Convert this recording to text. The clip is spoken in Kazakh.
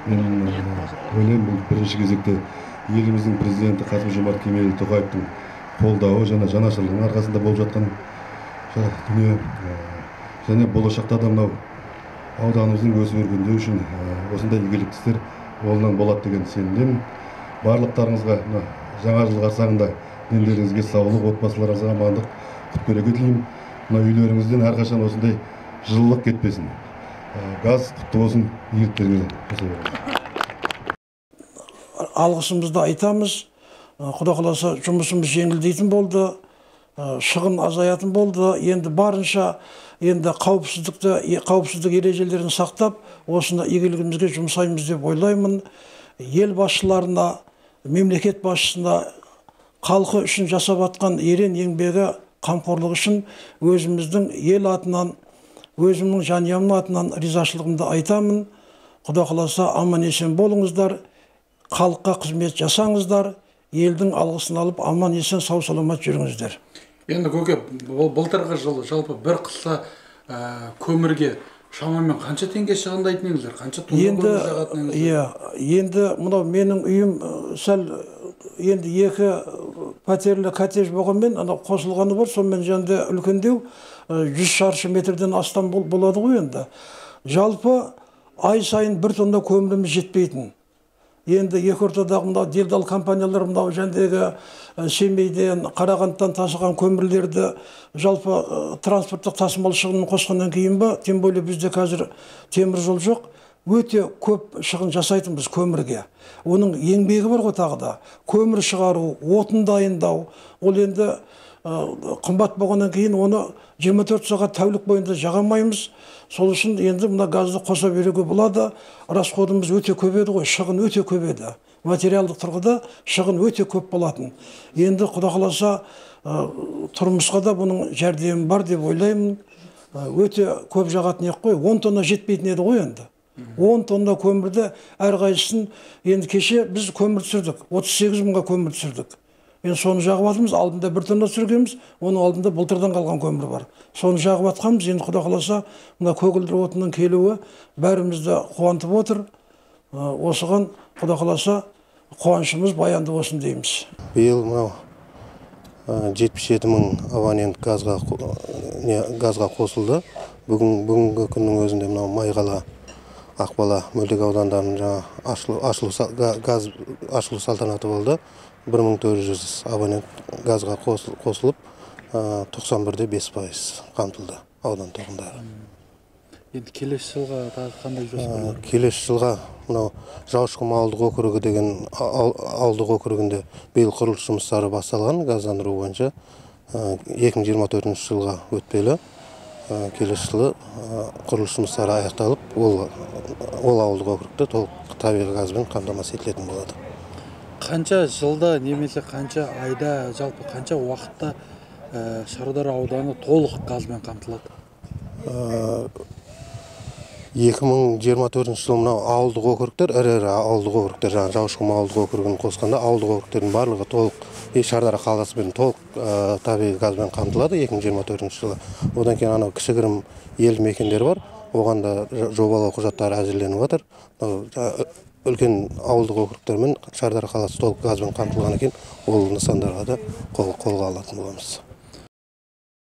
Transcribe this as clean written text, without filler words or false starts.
Мен ойлаймын, бұл бірінші кезекте еліміздің президенті Қасым-Жомарт Кемелұлы Тоқаевтың қолдауы және жанашырлығының арқасында болып жатқан дүние. Және болашақта да мынау ауданымыздың өсіп өркендеуі үшін осындай игілікті істер қолынан болады деген сенімдемін. Барлықтарыңызға жаңа жыл қарсаңында дендеріңізге саулық, отбасыларыңызға амандық, құт береке тілеймін. Мына үйлеріңізден әрқашан осындай жылылық кетпесін. Газ құтты болсын, игіліктеріңізге. Алғысымызды айтамыз. Құда қаласа жұмысымыз жеңілдейтін болды, шығын азаятын болды. Енді барынша қауіпсіздік ережелерін сақтап, осыны игілігімізге жұмсаймыз деп ойлаймын. Ел басшыларына, мемлекет басшысына, халқы үшін жасап атқан ерен еңбегі, қамқорлығы үшін өзіміздің ел атынан, өзімнің жанұямның атынан ризашылығымды айтамын. Құда қаласа аман есен болыңыздар, халыққа қызмет жасаңыздар, елдің алғысын алып аман есен сау саламат жүріңіздер. Енді көке, былтырғы жылы жалпы бір қыста көмірге шамамен қанша теңге шығындайтын едіңіздер? Қанша тонна көмір жағатын едіңіздер? Енді мынау менің үйім сәл енді 2 пәтерлі коттедж болғанмен, анау қосылғаны бар, сонымен жанында үлкендеу 100 шаршы метрден астам болады ғой енді. Жалпы ай сайын 1 тонна көміріміз жетпейтін. Енді екі ортадағы мынау делдал компаниялар мынау жәндегі Семейден, Қарағандыдан тасыған көмірлерді жалпы транспорттық тасымал шығынын қосқаннан кейін ба, тем более бізде қазір темір жол жоқ, өте көп шығын жасайтынбыз көмірге. Оның еңбегі бар ғой тағы да. Көмір шығару, отын дайындау, ол енді қымбат болғаннан кейін оны 24 сағат тәулік бойында жағамаймыз. Сол үшін енді мына газды қоса беруге болады. Расходымыз өте көп еді ғой, шығын өте көп еді. Материалдық тұрғыда шығын өте көп болатын. Енді Құда қаласа тұрмысқа да бұның жәрдемі бар деп ойлаймын. Өте көп жағатын ек қой, 10 тонна жетпейтін еді ғой енді. 10 тонна көмірді әрқайсысын, енді кеше біз көмір түсірдік, 38 мыңға көмір түсірдік. Енді соны жағып атымыз, алдында 1 тонна түсіргенбіз, оның алдында былтырдан қалған көмір бар. Соны жағып атқанбыз, енді Құда қаласа мына көгілдір отынның келуі бәрімізді қуантып отыр. Осыған Құда қаласа қуанышымыз баянды болсын дейміз. Биыл мынау 77 мың абонент газға қосылды. Бүгінгі күннің өзінде мынау Майқала, Ақбала, Мөлтек аудандарының ашылу салтанаты болды. 1400 абонент газға қосылып, 91-де 5% қамтылды аудан тұрғындары. Енді келесі жылға тағы қандай жоспар бар? Келесі жылға мынау Жаушықұм ауылдық округі деген ауылдық округінде биыл құрылыс жұмыстары басталған газдандыру бойынша 2024 жылға өтпелі. Келесі жылы құрылыс жұмыстары аяқталып, ол ауылдық округте толық табиғи газбен қамтамасыз етілетін болады. Қанша жылда немесе қанша айда, жалпы қанша уақытта Шардара ауданы толық газбен қамтылады? 2024 жылы мынау ауылдық округтер, ірі ауылдық округтер, жаңа Жаушықұм ауылдық округін қосқанда ауылдық округтердің барлығы толық, Шардара қаласымен толық табиғи газбен қамтылады 2024 жылы. Одан кейін анау кішігірім елді мекендер бар, оған да жобалау құжаттары әзірленіп жатыр. Үлкен ауылдық округтермен Шардара қаласы толық газбен қамтылғаннан кейін ол нысандарға да қолға алатын боламыз.